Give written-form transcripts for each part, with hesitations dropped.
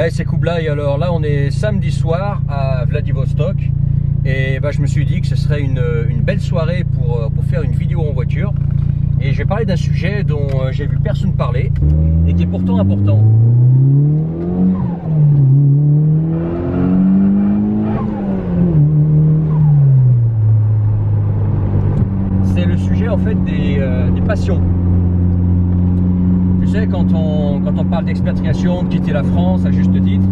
Hey, c'est Koublai. Alors là, on est samedi soir à Vladivostok et je me suis dit que ce serait une belle soirée pour faire une vidéo en voiture. Et je vais parler d'un sujet dont j'ai vu personne parler et qui est pourtant important. C'est le sujet en fait des passions. Tu sais, quand on parle d'expatriation, de quitter la France à juste titre,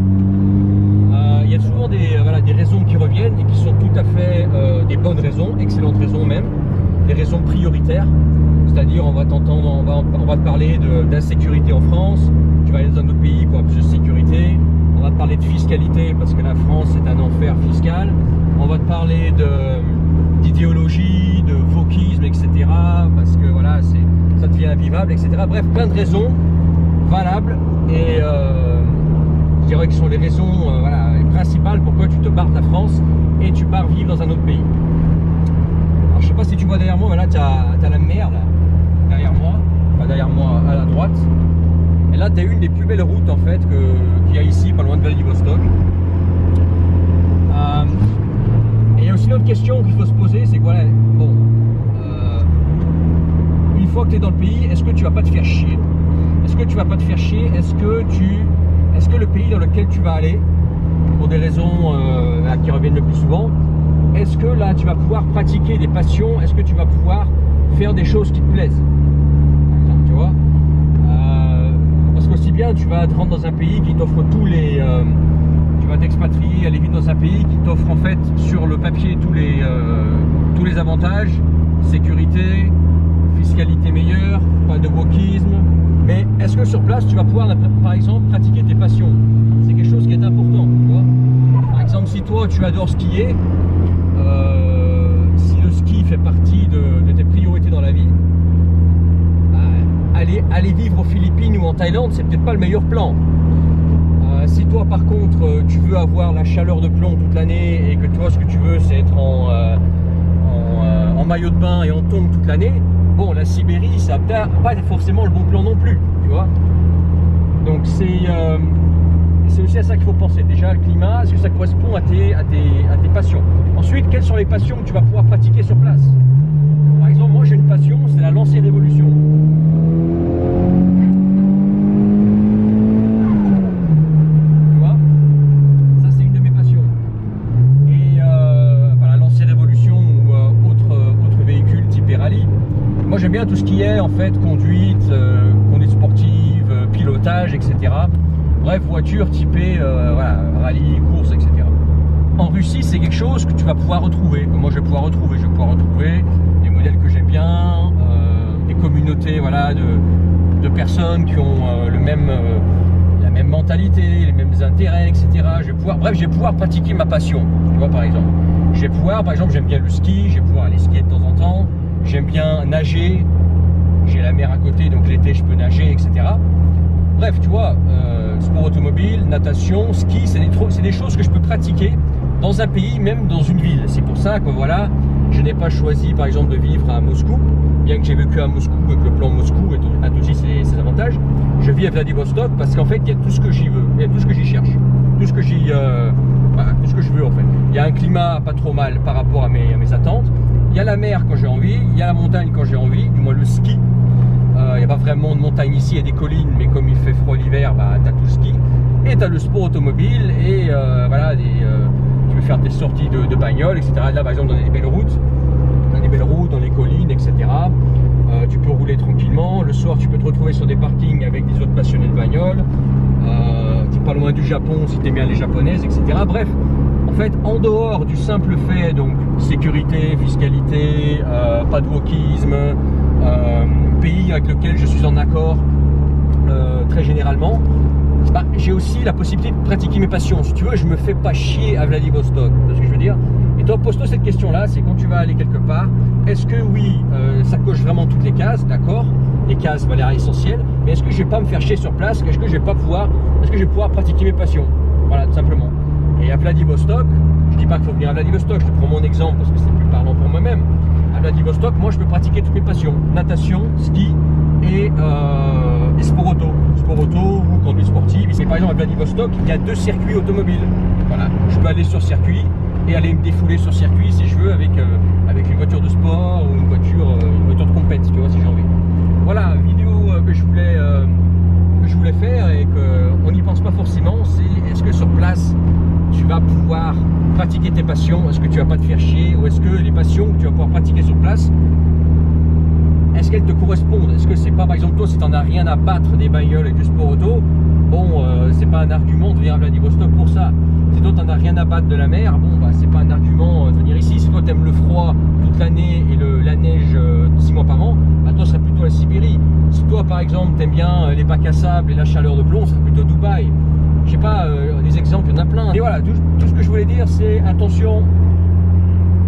il y a souvent des raisons qui reviennent et qui sont tout à fait des bonnes raisons, excellentes raisons même, des raisons prioritaires. C'est-à-dire on va te parler d'insécurité en France, tu vas aller dans un autre pays pour plus de sécurité, on va te parler de fiscalité parce que la France c'est un enfer fiscal, on va te parler d'idéologie, de wokisme, etc. parce que voilà, ça devient invivable, etc. Bref, plein de raisons valables et je dirais que ce sont les raisons principales pourquoi tu te barres de la France et tu pars vivre dans un autre pays. Alors je sais pas si tu vois derrière moi, tu as la mer là, derrière moi à la droite. Et là tu as une des plus belles routes en fait qu'il y a ici, pas loin de Vladivostok. Et il y a aussi une autre question qu'il faut se poser, c'est que voilà, une fois que tu es dans le pays, est-ce que tu vas pas te faire chier? Est-ce que tu vas pas te faire chier? Est-ce que le pays dans lequel tu vas aller, pour des raisons qui reviennent le plus souvent, est-ce que là tu vas pouvoir pratiquer des passions? Est-ce que tu vas pouvoir faire des choses qui te plaisent? Tu vois, parce qu'aussi bien tu vas te rendre dans un pays qui t'offre tu vas t'expatrier, aller vivre dans un pays qui t'offre en fait sur le papier tous les avantages, sécurité, fiscalité meilleure, pas de wokisme, mais est-ce que sur place tu vas pouvoir par exemple pratiquer tes passions? C'est quelque chose qui est important, tu vois. Par exemple, si toi tu adores skier, si le ski fait partie de tes priorités dans la vie, aller vivre aux Philippines ou en Thaïlande, c'est peut-être pas le meilleur plan. Si toi par contre tu veux avoir la chaleur de plomb toute l'année et que toi ce que tu veux c'est être en maillot de bain et en tongs toute l'année, bon, la Sibérie ça n'a pas forcément le bon plan non plus, tu vois. Donc c'est aussi à ça qu'il faut penser. Déjà le climat, est-ce que ça correspond à tes passions? Ensuite, quelles sont les passions que tu vas pouvoir pratiquer sur place? Par exemple, moi j'ai une passion, c'est la lancer révolution. Tu vois, ça c'est une de mes passions. Et la lancer révolution ou autre véhicule type rallye. Moi j'aime bien tout ce qui est en fait conduite sportive, pilotage, etc. Bref, voiture typée rallye, course, etc. En Russie, c'est quelque chose que tu vas pouvoir retrouver, que moi je vais pouvoir retrouver. Je vais pouvoir retrouver des modèles que j'aime bien, des communautés de personnes qui ont la même mentalité, les mêmes intérêts, etc. Je vais pouvoir pratiquer ma passion. Tu vois, par exemple, j'aime bien le ski, je vais pouvoir aller skier de temps en temps. J'aime bien nager, j'ai la mer à côté, donc l'été je peux nager, etc. Bref, tu vois, sport automobile, natation, ski, c'est des choses que je peux pratiquer dans un pays, même dans une ville. C'est pour ça que voilà, je n'ai pas choisi par exemple de vivre à Moscou, bien que j'ai vécu à Moscou et que le plan Moscou a aussi ses avantages. Je vis à Vladivostok parce qu'en fait, il y a tout ce que j'y veux, il y a tout ce que j'y cherche, tout ce que tout ce que je veux en fait. Il y a un climat pas trop mal par rapport à mes attentes. Il y a la mer quand j'ai envie, il y a la montagne quand j'ai envie, du moins le ski. Il n'y a pas vraiment de montagne ici, il y a des collines, mais comme il fait froid l'hiver, tu as tout le ski. Et tu as le sport automobile et tu veux faire des sorties de bagnole, etc. Là par exemple, dans des belles routes, dans les collines, etc. Tu peux rouler tranquillement. Le soir, tu peux te retrouver sur des parkings avec des autres passionnés de bagnole. Tu n'es pas loin du Japon si tu aimes bien les japonaises, etc. Bref, en fait, en dehors du simple fait, donc sécurité, fiscalité, pas de wokisme, pays avec lequel je suis en accord très généralement, j'ai aussi la possibilité de pratiquer mes passions. Si tu veux, je me fais pas chier à Vladivostok, c'est ce que je veux dire. Et toi, pose-toi cette question-là, c'est quand tu vas aller quelque part, est-ce que oui, ça coche vraiment toutes les cases, d'accord, les cases l'air essentielles, mais est-ce que je vais pas me faire chier sur place? Est-ce que je vais pouvoir pratiquer mes passions? Voilà, tout simplement. Et à Vladivostok, je dis pas qu'il faut venir à Vladivostok, je te prends mon exemple parce que c'est plus parlant pour moi-même. À Vladivostok, moi je peux pratiquer toutes mes passions, natation, ski et des sports auto. Sport auto ou conduite sportive. Et par exemple à Vladivostok, il y a 2 circuits automobiles. Voilà, je peux aller sur circuit et aller me défouler sur circuit si je veux avec une voiture de sport ou une voiture de compète, tu vois, si j'ai envie. Voilà, vidéo que je voulais faire et qu'on n'y pense pas forcément, c'est est-ce que sur place tu vas pouvoir pratiquer tes passions, est-ce que tu vas pas te faire chier, ou est-ce que les passions que tu vas pouvoir pratiquer sur place, est-ce qu'elles te correspondent? Est-ce que c'est pas, par exemple, toi, si tu n'en as rien à battre des bagnoles et du sport auto, bon, c'est pas un argument de venir à Vladivostok pour ça. Si toi, tu n'en as rien à battre de la mer, bon, bah, c'est pas un argument de venir ici. Si toi, tu aimes le froid toute l'année et la neige 6 mois par an, bah, toi, ce serait plutôt la Sibérie. Si toi, par exemple, tu aimes bien les bacs à sable et la chaleur de plomb, ce serait plutôt Dubaï. Je sais pas, des exemples, il y en a plein. Et voilà, tout ce que je voulais dire, c'est attention,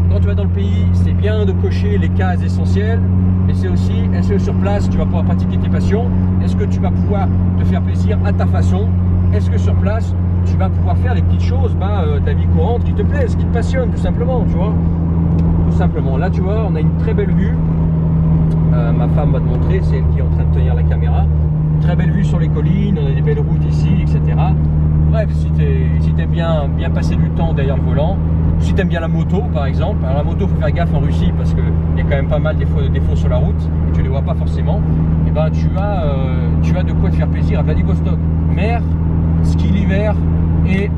quand tu vas dans le pays, c'est bien de cocher les cases essentielles, mais c'est aussi, est-ce que sur place, tu vas pouvoir pratiquer tes passions? Est-ce que tu vas pouvoir te faire plaisir à ta façon? Est-ce que sur place, tu vas pouvoir faire les petites choses de la vie courante qui te plaisent, qui te passionnent, tout simplement, tu vois? Tout simplement. Là, tu vois, on a une très belle vue. Ma femme va te montrer, c'est elle qui est en train de tenir la caméra. Très belle vue sur les collines, on a des belles routes ici, etc. Bref, si tu aimes bien passer du temps derrière le volant, si tu aimes bien la moto par exemple, alors la moto, il faut faire gaffe en Russie parce qu'il y a quand même pas mal de défauts sur la route et tu les vois pas forcément, et ben tu as de quoi te faire plaisir à Vladivostok. Mer, ski l'hiver et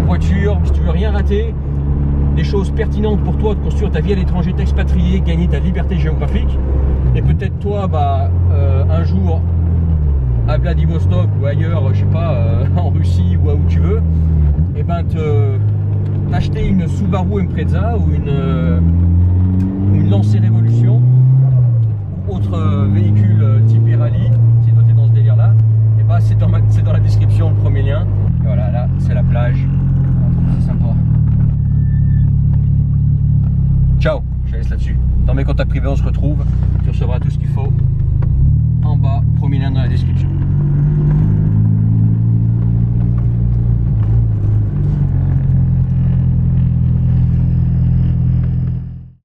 voiture, si tu veux rien rater, des choses pertinentes pour toi de construire ta vie à l'étranger, t'expatrier, gagner ta liberté géographique. Et peut-être toi, un jour à Vladivostok ou ailleurs, je sais pas, en Russie ou où tu veux, et ben t'acheter une Subaru Impreza ou une Lancia Révolution ou autre véhicule type rallye, si toi t'es dans ce délire là, et ben c'est dans la description le premier lien. Et voilà, là c'est la plage, c'est sympa. Ciao, je laisse là-dessus. Dans mes contacts privés, on se retrouve. Tu recevras tout ce qu'il faut.